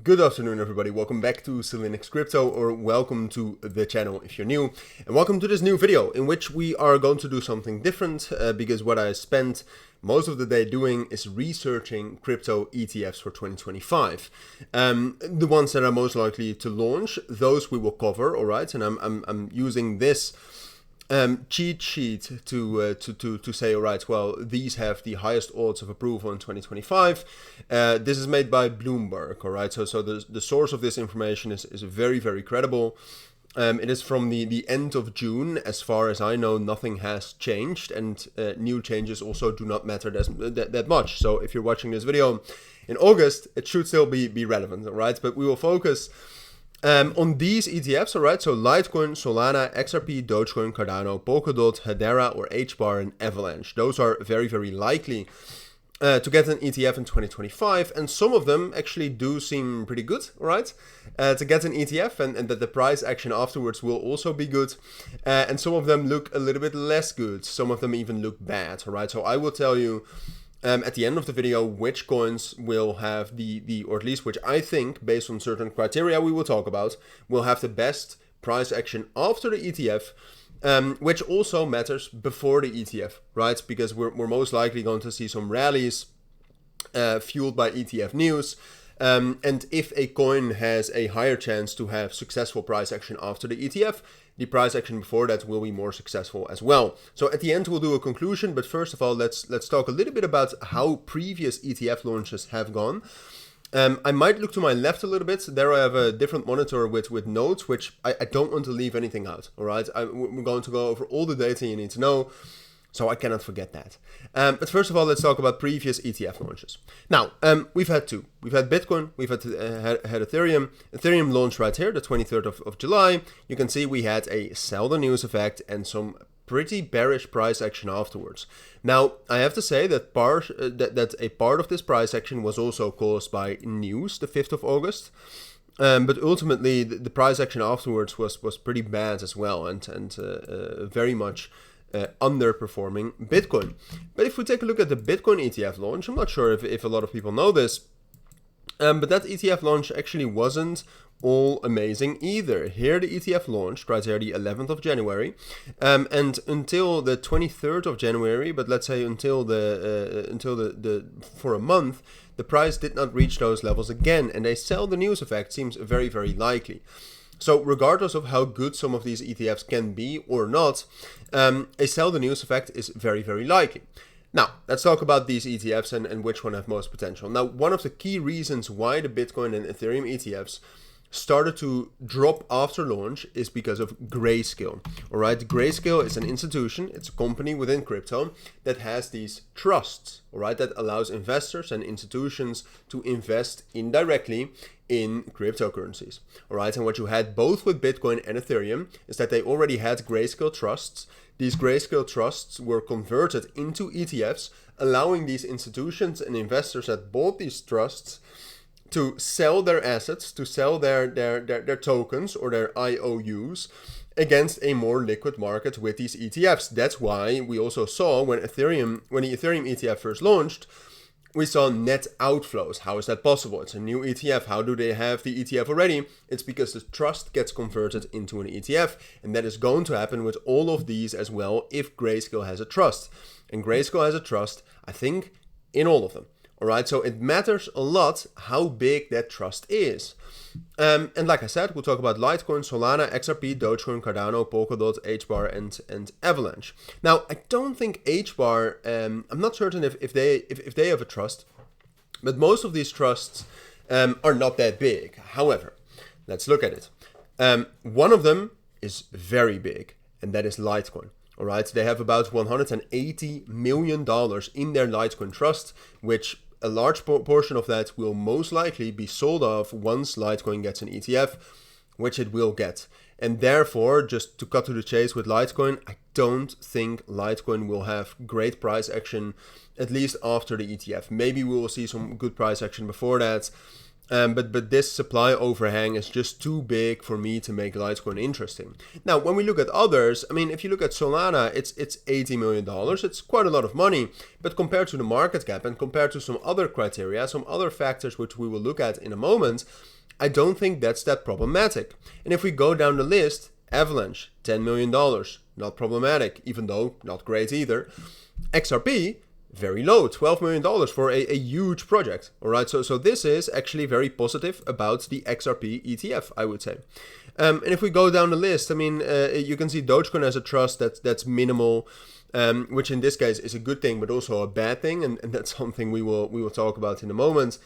Good afternoon, everybody. Welcome back to Cilinix Crypto, or welcome to the channel if you're new. And welcome to this new video in which we are going to do something different because what I spent most of the day doing is researching crypto ETFs for 2025. The ones that are most likely to launch, those we will cover, all right? And I'm using this cheat sheet to say, all right, well, these have the highest odds of approval in 2025. This is made by Bloomberg, all right? So the source of this information is very, very credible. It is from the end of June. As far as I know, nothing has changed, and new changes also do not matter that much. So if you're watching this video in August, it should still be relevant, all right? But we will focus on these ETFs, all right, so Litecoin, Solana, XRP, Dogecoin, Cardano, Polkadot, Hedera or HBAR, and Avalanche. Those are very, very likely to get an ETF in 2025, and some of them actually do seem pretty good, all right, to get an ETF, and that the price action afterwards will also be good, and some of them look a little bit less good. Some of them even look bad, all right, so I will tell you at the end of the video which coins will have or at least which I think, based on certain criteria we will talk about, will have the best price action after the ETF, which also matters before the ETF, right? Because we're most likely going to see some rallies fueled by ETF news. And if a coin has a higher chance to have successful price action after the ETF, the price action before that will be more successful as well. So at the end, we'll do a conclusion. But first of all, let's talk a little bit about how previous ETF launches have gone. I might look to my left a little bit. There I have a different monitor with notes, which I don't want to leave anything out. All right, we're going to go over all the data you need to know, so I cannot forget that. But first of all, let's talk about previous ETF launches. Now, we've had two. We've had Bitcoin, we've had Ethereum. Ethereum launched right here, the 23rd of July. You can see we had a sell the news effect and some pretty bearish price action afterwards. Now, I have to say that a part of this price action was also caused by news, the 5th of August. But ultimately, the price action afterwards was pretty bad as well, and very much underperforming Bitcoin. But if we take a look at the Bitcoin ETF launch, I'm not sure if a lot of people know this, but that ETF launch actually wasn't all amazing either. Here the ETF launched right here the 11th of January, and until the 23rd of January, but let's say until the for a month, the price did not reach those levels again, and a sell the news effect seems very, very likely. So regardless of how good some of these ETFs can be or not, a sell the news effect is very, very likely. Now, let's talk about these ETFs and which one have most potential. Now, one of the key reasons why the Bitcoin and Ethereum ETFs started to drop after launch is because of Grayscale. All right, Grayscale is an institution, it's a company within crypto that has these trusts, all right, that allows investors and institutions to invest indirectly in cryptocurrencies. All right, and what you had both with Bitcoin and Ethereum is that they already had Grayscale trusts. These Grayscale trusts were converted into ETFs, allowing these institutions and investors that bought these trusts to sell their assets, to sell their tokens or their IOUs against a more liquid market with these ETFs. That's why we also saw when the Ethereum ETF first launched, we saw net outflows. How is that possible? It's a new ETF. How do they have the ETF already? It's because the trust gets converted into an ETF, and that is going to happen with all of these as well if Grayscale has a trust. And Grayscale has a trust, I think, in all of them. All right, so it matters a lot how big that trust is. And like I said, we'll talk about Litecoin, Solana, XRP, Dogecoin, Cardano, Polkadot, HBAR, and Avalanche. Now, I don't think HBAR, I'm not certain if they have a trust, but most of these trusts are not that big. However, let's look at it. One of them is very big, and that is Litecoin. All right, they have about $180 million in their Litecoin trust, which a large portion of that will most likely be sold off once Litecoin gets an ETF, which it will get. And therefore, just to cut to the chase with Litecoin, I don't think Litecoin will have great price action, at least after the ETF. Maybe we will see some good price action before that. But this supply overhang is just too big for me to make Litecoin interesting. Now, when we look at others, I mean, if you look at Solana, it's $80 million. It's quite a lot of money, but compared to the market cap and compared to some other criteria, some other factors which we will look at in a moment, I don't think that's that problematic. And if we go down the list, Avalanche, $10 million, not problematic, even though not great either. XRP, very low, $12 million for a huge project. All right, so this is actually very positive about the XRP ETF, I would say. And if we go down the list, I mean, you can see Dogecoin as a trust that's minimal, which in this case is a good thing, but also a bad thing, and that's something we will talk about in a moment.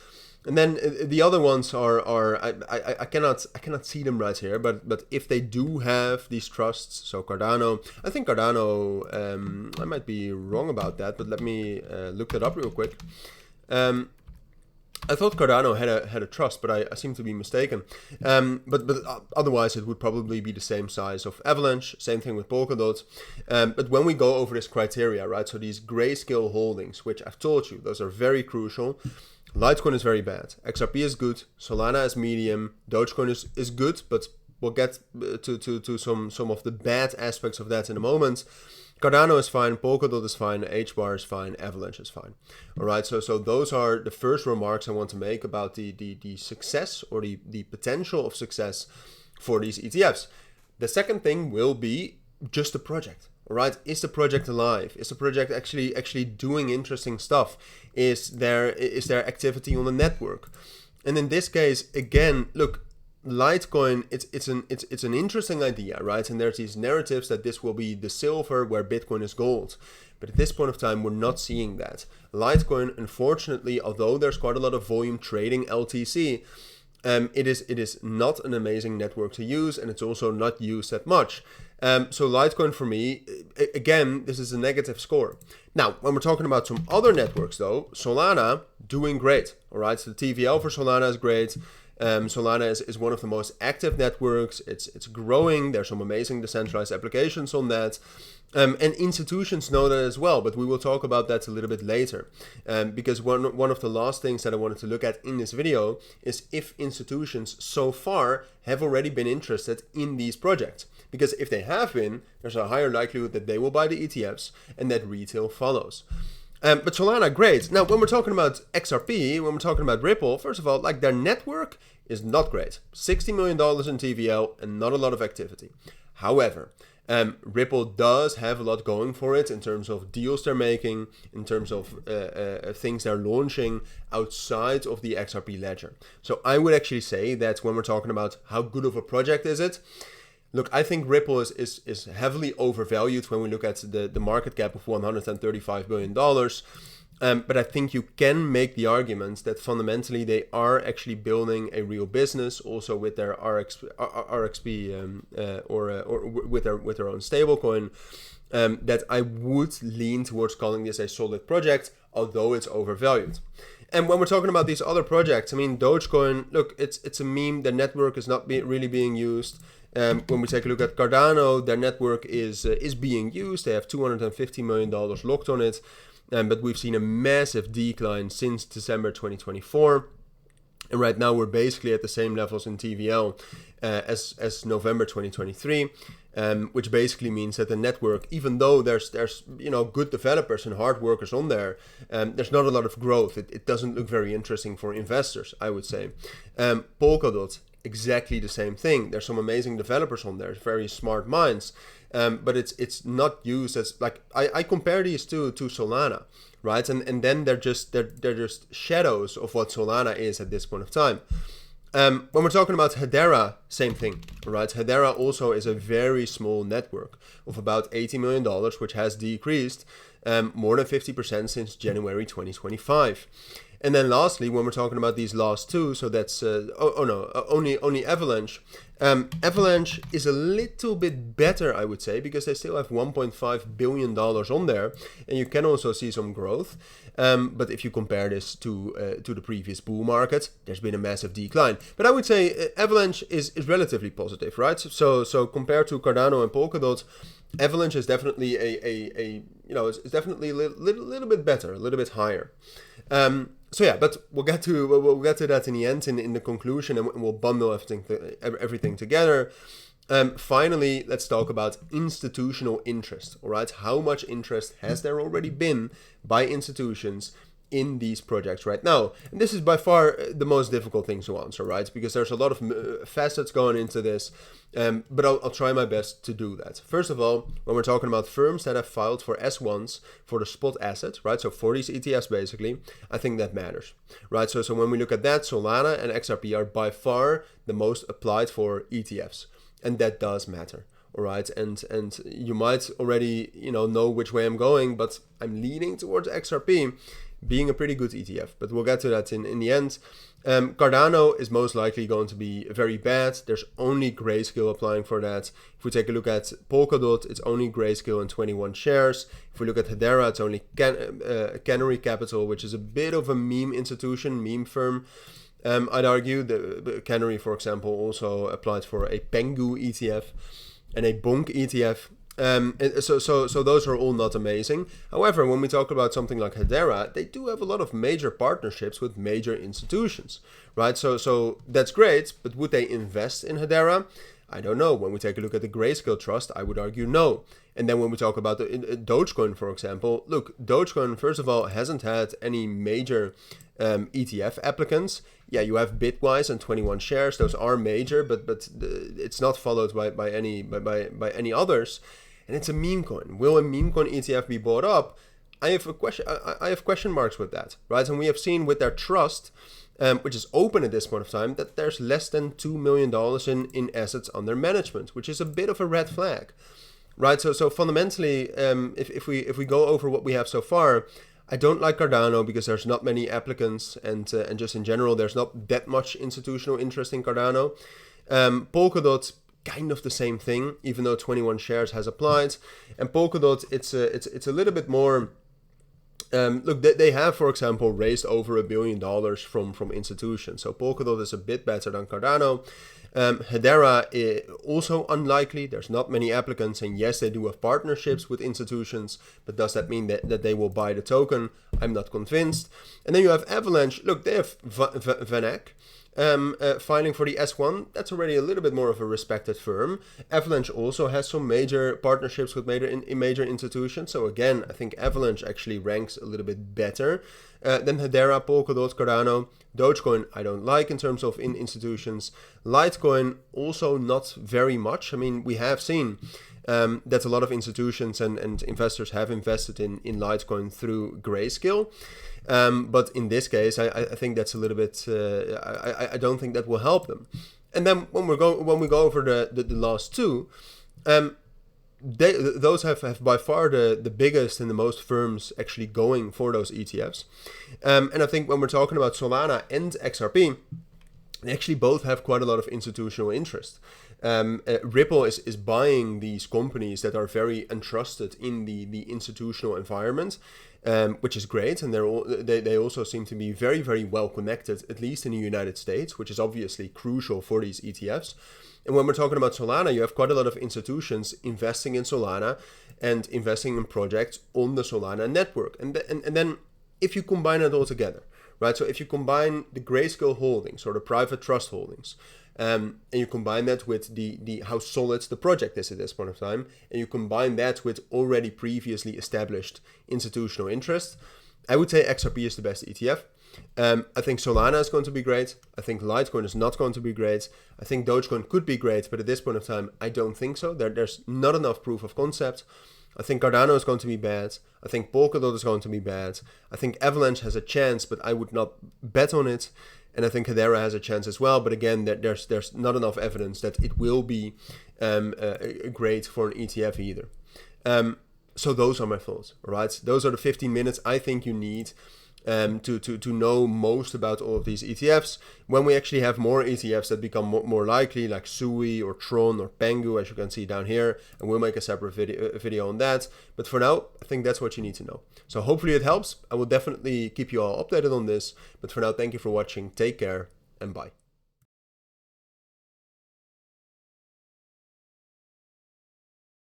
And then the other ones are I cannot see them right here, but if they do have these trusts, so Cardano, I think Cardano, I might be wrong about that, but let me look that up real quick. I thought Cardano had a trust, but I seem to be mistaken. But otherwise, it would probably be the same size of Avalanche. Same thing with Polkadot. But when we go over this criteria, right? So these Grayscale holdings, which I've told you, those are very crucial. Litecoin is very bad. XRP is good. Solana is medium. Dogecoin is good, but we'll get to some of the bad aspects of that in a moment. Cardano is fine. Polkadot is fine. HBAR is fine. Avalanche is fine. All right. So those are the first remarks I want to make about the success or the potential of success for these ETFs. The second thing will be just the project. All right, is the project alive? Is the project actually doing interesting stuff? Is there activity on the network? And in this case, again, look, Litecoin, it's an interesting idea, right? And there's these narratives that this will be the silver where Bitcoin is gold. But at this point of time, we're not seeing that. Litecoin, unfortunately, although there's quite a lot of volume trading LTC, it is not an amazing network to use, and it's also not used that much. So Litecoin for me, again, this is a negative score. Now, when we're talking about some other networks though, Solana doing great. All right, so the TVL for Solana is great. Solana is one of the most active networks. It's growing. There's some amazing decentralized applications on that. And institutions know that as well, but we will talk about that a little bit later. Because one of the last things that I wanted to look at in this video is if institutions so far have already been interested in these projects. Because if they have been, there's a higher likelihood that they will buy the ETFs and that retail follows. But Solana, great. Now, when we're talking about XRP, when we're talking about Ripple, first of all, like their network is not great. $60 million in TVL and not a lot of activity. However, Ripple does have a lot going for it in terms of deals they're making, in terms of things they're launching outside of the XRP ledger. So I would actually say that when we're talking about how good of a project is it, look, I think Ripple is heavily overvalued when we look at the market cap of $135 billion. But I think you can make the argument that fundamentally they are actually building a real business, also with their RXP or with their own stablecoin. That I would lean towards calling this a solid project, although it's overvalued. And when we're talking about these other projects, I mean, Dogecoin, look, it's a meme. The network is not really being used. When we take a look at Cardano, their network is being used. They have $250 million locked on it. But we've seen a massive decline since December 2024. And right now we're basically at the same levels in TVL as November 2023, which basically means that the network, even though there's good developers and hard workers on there, there's not a lot of growth. It doesn't look very interesting for investors, I would say. Polkadot, exactly the same thing. There's some amazing developers on there, very smart minds. But it's not used as, like, I compare these to Solana, right? And then they're just shadows of what Solana is at this point of time. When we're talking about Hedera, same thing, right? Hedera also is a very small network of about $80 million, which has decreased more than 50% since January 2025. And then lastly, when we're talking about these last two, so that's only Avalanche. Avalanche is a little bit better, I would say, because they still have $1.5 billion on there, and you can also see some growth. But if you compare this to the previous bull market, there's been a massive decline. But I would say Avalanche is relatively positive, right? So compared to Cardano and Polkadot, Avalanche is definitely it's definitely a little bit better, a little bit higher. So yeah, but we'll get to that in the end, in the conclusion, and we'll bundle everything together. Finally, let's talk about institutional interest. All right, how much interest has there already been by institutions in these projects right now? And this is by far the most difficult thing to answer, right? Because there's a lot of facets going into this, but I'll try my best to do that. First of all, when we're talking about firms that have filed for S1s for the spot asset, right? So for these ETFs, basically, I think that matters, right? So when we look at that, Solana and XRP are by far the most applied for ETFs, and that does matter. All right, and you might already know which way I'm going, but I'm leaning towards XRP being a pretty good ETF, but we'll get to that in the end. Cardano is most likely going to be very bad. There's only Grayscale applying for that. If we take a look at Polkadot, it's only Grayscale and 21 shares. If we look at Hedera, it's only Canary Capital, which is a bit of a meme institution, meme firm. I'd argue the Canary, for example, also applied for a Pengu ETF and a Bonk ETF. So those are all not amazing. However, when we talk about something like Hedera, they do have a lot of major partnerships with major institutions, right? So that's great, but would they invest in Hedera? I don't know. When we take a look at the Grayscale Trust, I would argue no. And then when we talk about the Dogecoin, for example, look, Dogecoin, first of all, hasn't had any major ETF applicants. Yeah, you have Bitwise and 21 shares. Those are major, but it's not followed by any others. And it's a meme coin. Will a meme coin ETF be bought up? I have question marks with that, right? And we have seen with their trust, which is open at this point of time, that there's less than $2 million in assets under management, which is a bit of a red flag, right? So fundamentally, if we go over what we have so far, I don't like Cardano because there's not many applicants, and just in general, there's not that much institutional interest in Cardano. Polkadot, kind of the same thing, even though 21 shares has applied. And Polkadot, it's a little bit more. Look, they have, for example, raised over $1 billion from institutions. So Polkadot is a bit better than Cardano. Hedera is also unlikely. There's not many applicants, and yes, they do have partnerships with institutions, but does that mean that they will buy the token? I'm not convinced. And then you have Avalanche. Look, they have Vanek. Filing for the S1, that's already a little bit more of a respected firm. Avalanche also has some major partnerships with major institutions. So again, I think Avalanche actually ranks a little bit better than Hedera, Polkadot, Cardano. Dogecoin, I don't like in terms of institutions. Litecoin, also not very much. I mean, we have seen that a lot of institutions and investors have invested in Litecoin through Grayscale. But in this case, I think that's a little bit. I don't think that will help them. And then when we go over the last two, those have by far the biggest and the most firms actually going for those ETFs. And I think when we're talking about Solana and XRP, they actually both have quite a lot of institutional interest. Ripple is buying these companies that are very entrusted in the institutional environment, which is great, and they also seem to be very, very well connected, at least in the United States, which is obviously crucial for these ETFs. And when we're talking about Solana, you have quite a lot of institutions investing in Solana and investing in projects on the Solana network. And then if you combine it all together, right? So if you combine the Grayscale holdings or the private trust holdings, and you combine that with the how solid the project is at this point of time, and you combine that with already previously established institutional interest, I would say XRP is the best ETF. I think Solana is going to be great. I think Litecoin is not going to be great. I think Dogecoin could be great, but at this point of time, I don't think so. There's not enough proof of concept. I think Cardano is going to be bad. I think Polkadot is going to be bad. I think Avalanche has a chance, but I would not bet on it. And I think Hedera has a chance as well. But again, there's not enough evidence that it will be great for an ETF either. So those are my thoughts, all right? Those are the 15 minutes I think you need to know most about all of these ETFs. When we actually have more ETFs that become more likely, like Sui or Tron or Pengu, as you can see down here, and we'll make a separate video on that. But for now, I think that's what you need to know. So hopefully it helps. I will definitely keep you all updated on this. But for now, thank you for watching. Take care and bye.